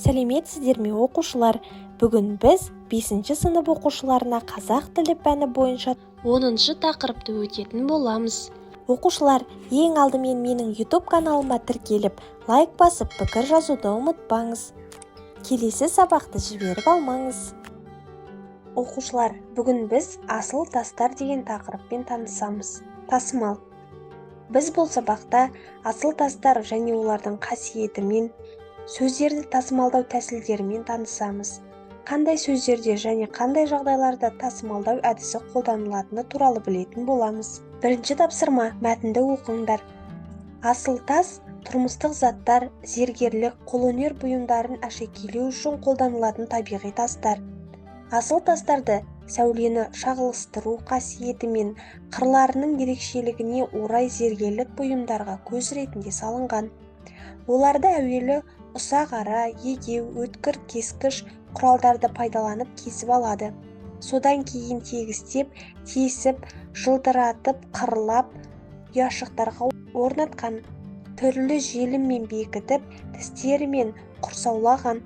Сәлеметсіздер ме оқушылар? Бүгін біз 5 сынып оқушыларына қазақ тілі пәні бойынша 10-шы тақырыпты өтетін боламыз. Оқушылар, ең алдымен менің YouTube каналыма тіркеліп, лайк басып, пікір жазуды ұмытпаңыз. Келесі сабақты жіберіп алмаңыз. Оқушылар, бүгін біз асыл тастар деген тақырыппен танысамыз. Тасымал. Біз бұл сабақта асыл тастар және олардың қасиетімен, сөздерді тасымалдау тәсілдерімен танысамыз. Қандай сөздерде және қандай жағдайларда тасымалдау әдісі қолданылатыны туралы білетін боламыз. Бірінші тапсырма, мәтінді оқыңдар. Асыл тас тұрмыстық заттар, зергерлік, қолөнер бұйымдарын әшекейлеу үшін қолданылатын табиғи тастар. Асыл тастарды сәулені шағылыстыру қасиетімен, қырларының ерекшелігіне орай зергерлік бұйымдарға көз ретінде салынған. Оларды әуелі ұсақ ара, егеу, өткір, кескіш құралдарды пайдаланып кесіп алады. Содан кейін тегістеп, тесіп, жылдыратып, қырлап, ұяшықтарға орнатқан. Түрлі желіммен бекітіп, тістерімен құрсаулаған.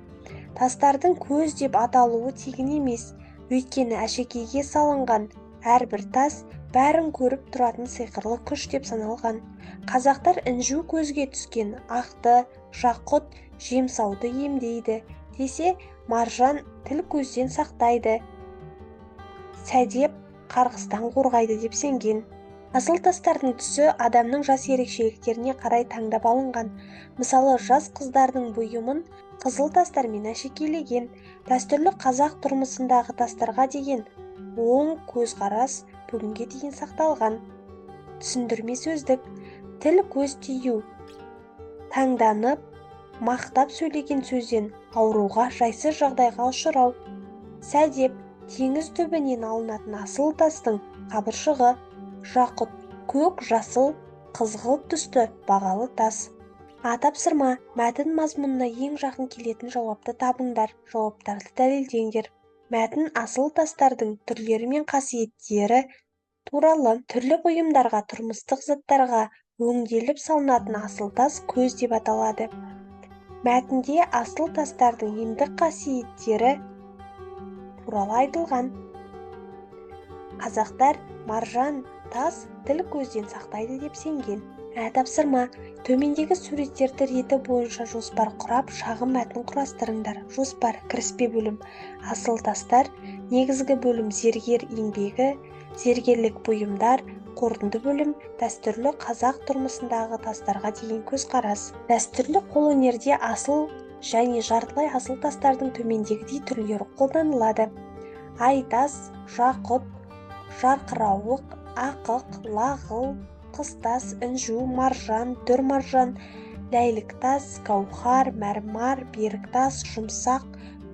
Тастардың көз деп аталуы тегін емес, өйткені әшекейге салынған әрбір тас бәрін көріп тұратын сиқырлы күш деп саналған. Қазақтар інжу көзге түскен ақты, жақұт, жемсауды емдейді десе, маржан тіл көзден сақтайды, сәдеп қарғыстан қорғайды деп сенген. Асыл тастардың түсі адамның жас ерекшеліктеріне қарай таңдап алынған. Мысалы, жас қыздардың бұйымын қызыл тастармен әшекейлеген. Дәстүрлі қазақ тұрмысындағы тастарға деген оң көзқарас бүгінге дейін сақталған. Түсіндірме сөздік. Тіл көз тию. Таңданып, мақтап сөйлеген сөзден ауруға, жайсыз жағдайға ұшырау. Сәдеп, теңіз түбінен алынатын асыл тастың қабыршығы. Жақұт, көк, жасыл, қызғылт түсті бағалы тас. Тапсырма, мәтін мазмұнына ең жақын келетін жауапты табыңдар, жауаптарды дәлелдеңдер. Мәтін асыл тастардың түрлері мен қасиеттері туралы. Түрлі бұйымдарға, тұрмыстық заттарға өңделіп салынатын асыл тас көз деп аталады. Мәтінде асыл тастардың емдік қасиеттері туралы айтылған. Қазақтар маржан тас тіл көзден сақтайды деп сенген. Тапсырма, төмендегі суреттерді реті бойынша жоспар құрап, шағын мәтін құрастырыңдар. Жоспар, кіріспе бөлім, асыл тастар, негізгі бөлім, зергер еңбегі, зергерлік бұйымдар, қорытынды бөлім, дәстүрлі қазақ тұрмысындағы тастарға деген көзқарас. Дәстүрлі қолөнерде асыл және жартылай асыл тастардың төмендегідей түрлері қолданылады. Айтас, жақұт, жарқырауық, ақық, лағыл, қыстас, інжу, маржан, дүрмаржан, ләйліктас, гаухар, мәрмар, беріктас, жұмсақ,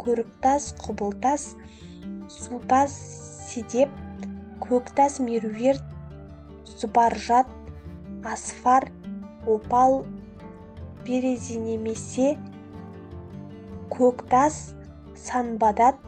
көріктас, құбылтас, сутас, седеп, көктас, меруерт, зұбаржат, асфар, опал, березинемесе, көктас, санбадат,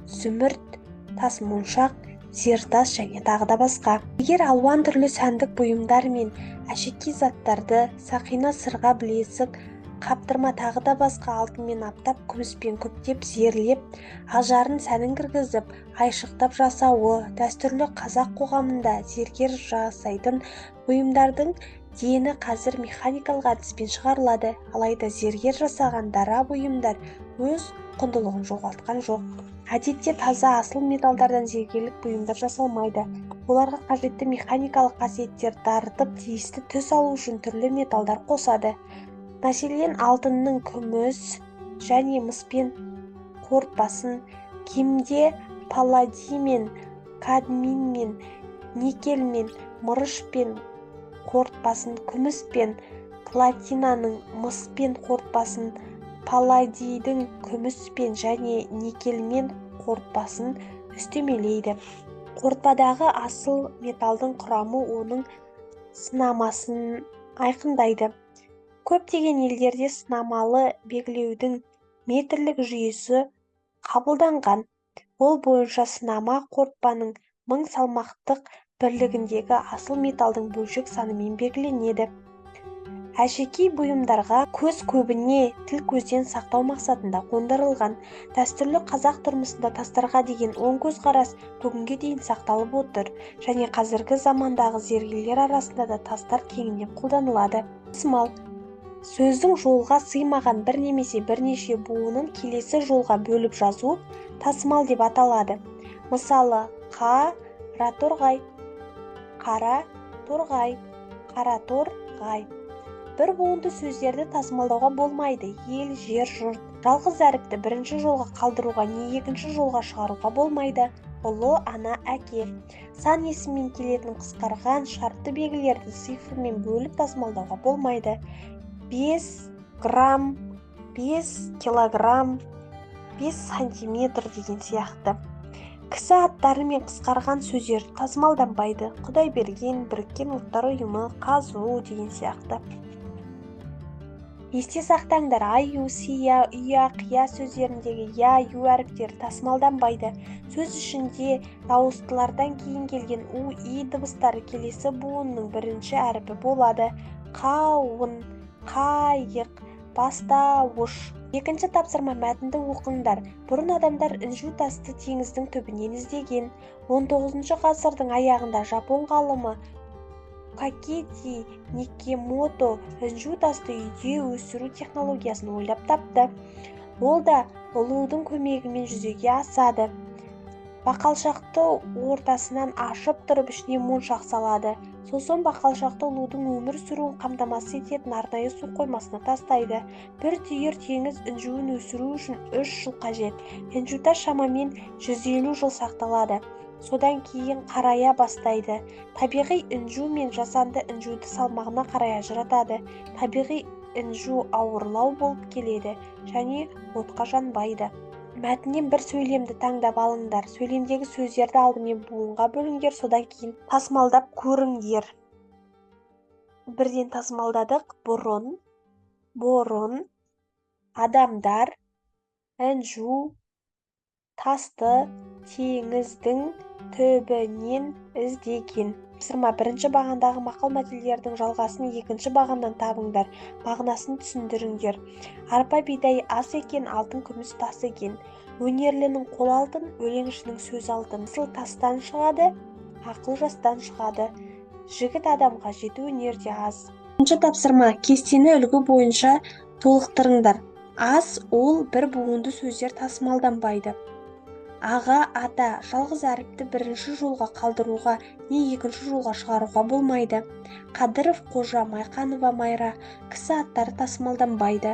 зүмірт, тасмоншақ, зертас және тағы да басқа. Егер алуан түрлі сәндік бұйымдар мен әшекей заттарды, сақина, сырға, білезік, қаптырма тағы да басқа алтынмен аптап, күміспен күптеп, зерлеп, ажарын сәнін кіргізіп, айшықтап жасауы, дәстүрлі қазақ қоғамында зергер жасайтын бұйымдардың дені қазір механикалық әдіспен шығарылады. Алайда зергер жасаған дара бұйымдар өз құндылығын жоғалтқан жоқ. Әдетте таза асыл металдардан зергерлік бұйымдар жасалмайды. Оларға қажетті механикалық қасиеттер дарытып, тиісті түс алу үшін түрлі металдар қосады. Мәселен, алтынның күміс және мыспен қорытпасын, кемде палладиймен, кадминмен, никельмен, мырышпен қорытпасын, күміспен, платинаның мыспен қорытпасын, палладийдің күміспен және никельмен қорытпасын үстемелейді. Қорытпадағы асыл металдың құрамы оның сынамасын айқындайды. Көптеген елдерде сынамалы белгілеудің метрлік жүйесі қабылданған. Ол бойынша сынама қорытпаның 1000 салмақтық бірлігіндегі асыл металдың бөлшек санымен белгіленеді. Әшекей бұйымдарға көз көбіне тіл көзден сақтау мақсатында қондырылған. Дәстүрлі қазақ тұрмысында тастарға деген оң көзқарас бүгінге дейін сақталып отыр және қазіргі замандағы зергерлер арасында да тастар кеңінен қолданылады. Тасымал сөздің жолға сыймаған бір немесе бірнеше буынын келесі жолға бөліп жазу тасымал деп аталады. Мысалы, қара-торғай, қара-торғай, қара-торғай. Бір буынды сөздерді тасымалдауға болмайды. Ел, жер, жұрт. Жалғыз әріпті бірінші жолға қалдыруға не екінші жолға шығаруға болмайды. Ұлы, ана, әке. Сан есіммен келетін қысқарған шартты белгілерді цифрмен бөліп тасымалдауға болмайды. 5 грамм, 5 килограмм, 5 сантиметр деген сияқты. Кісі аттары мен қысқарған сөздер тасымалданбайды. Құдай берген, біріккен ұлттар ұйымы, қазу деген сияқты. Есте сақтаңдар, аю, сия, ұя, қия сөздеріндегі я, ю әріптері тасымалданбайды. Сөз ішінде дауыстылардан кейін келген у, и дыбыстары келесі буынның бірінші әріпі болады. Қауын, қайық, бастауыш. Екінші тапсырма мәтінді оқыңдар. Бұрын адамдар інжу тасты теңіздің түбінен іздеген. 19 ғасырдың аяғында жапон ғалымы Какети Никемото інжу тасты үйде өсіру технологиясын ойлап тапты. Ол да ұлудың көмегімен жүзеге асады. Бақалшақты ортасынан ашып тұрып ішіне моншақ салады. Сосын бақалшақты ұлудың өмір сүруін қамтамасыз ететін арнайы су қоймасына тастайды. Бір түйір теңіз інжуін өсіру үшін 3 жыл қажет. Інжу тас шамамен 150 жыл сақталады. Содан кейін қарая бастайды. Табиғи інжу мен жасанды інжуді салмағына қарай ажыратады. Табиғи інжу ауырлау болып келеді және отқа жанбайды. Мәтіннен бір сөйлемді таңдап алыңдар. Сөйлемдегі сөздерді алдымен буынға бөліңдер, содан кейін тасымалдап көріңдер. Бірден тасымалдадық. Бұрын, адамдар, інжу, тасты теңіздің түбінен іздеген. Тапсырма бірінші бағандағы мақал-мәтелдердің жалғасын екінші бағаннан табыңдар. Мағынасын түсіндіріңдер. Арпа бидай ас екен, алтын күміс тас екен. Өнерлінің қол алтын, өлеңшінің сөз алтын. Асыл тастан шығады, ақыл жастан шығады. Жігіт адамға жету өнерде аз. Бірінші тапсырма кестені үлгі бойынша толықтырыңдар. Аз, ол бір буынды сөздер тасымалданбайды. Аға, ата, жалғыз әріпті бірінші жолға қалдыруға не екінші жолға шығаруға болмайды. Қадыров, Қожа, Майқанова, Майра, кісі аттары тасымалданбайды.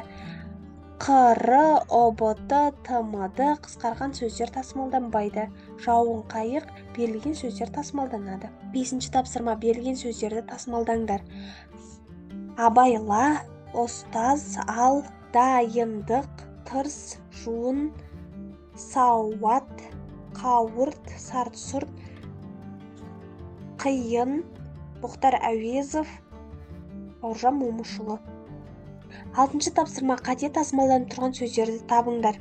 Қыры, обыты, тымыды, қысқарған сөздер тасымалданбайды. Жауын, қайық, берілген сөздер тасымалданады. 5-ші тапсырма берілген сөздерді тасымалдаңдар. Абайла, ұстаз, ал, дайындық, тырс, жуын, сауат, қауырт, сарт-сұрт, қиын, Мұхтар Әуезов, Бауыржан Момышұлы. 6-ші тапсырма қате тасымалданып тұрған сөздерді табыңдар.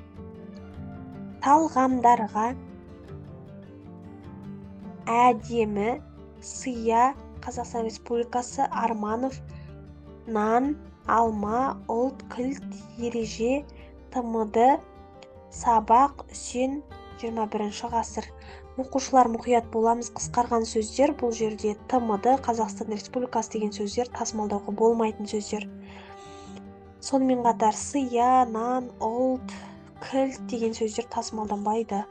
Талғамдарға, әдемі, сия, Қазақстан Республикасы, Арманов, нан, алма, ұлт, кілт, ереже, тымыды, сабақ, Үсен, 21 ғасыр. Оқушылар мұқият боламыз. Қысқарған сөздер бұл жерде тымыды, Қазақстан Республикасы деген сөздер тасымалдауға болмайтын сөздер. Сонымен қатар сия, нан, ұлт, кілт деген сөздер тасымалданбайды.